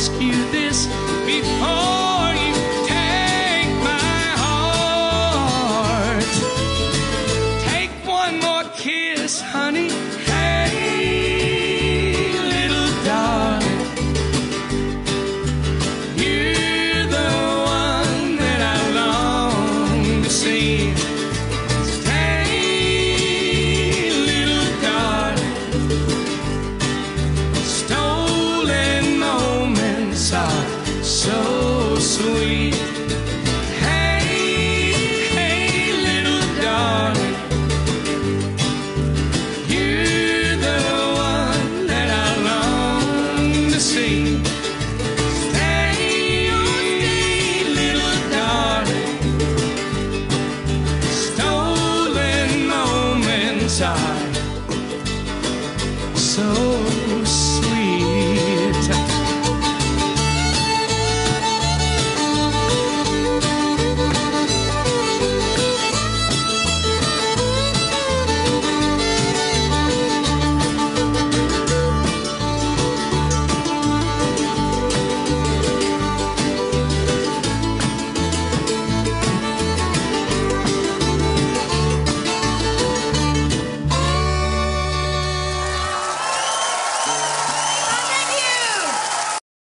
ask you this before you take my heart. Take one more kiss, honey. Hey, little darling, you're the one that I long to see. So sweet. Hey, hey, little darling, you're the one that I long to see. Stay, oh, stay, little darling. Stolen moments are so sweet.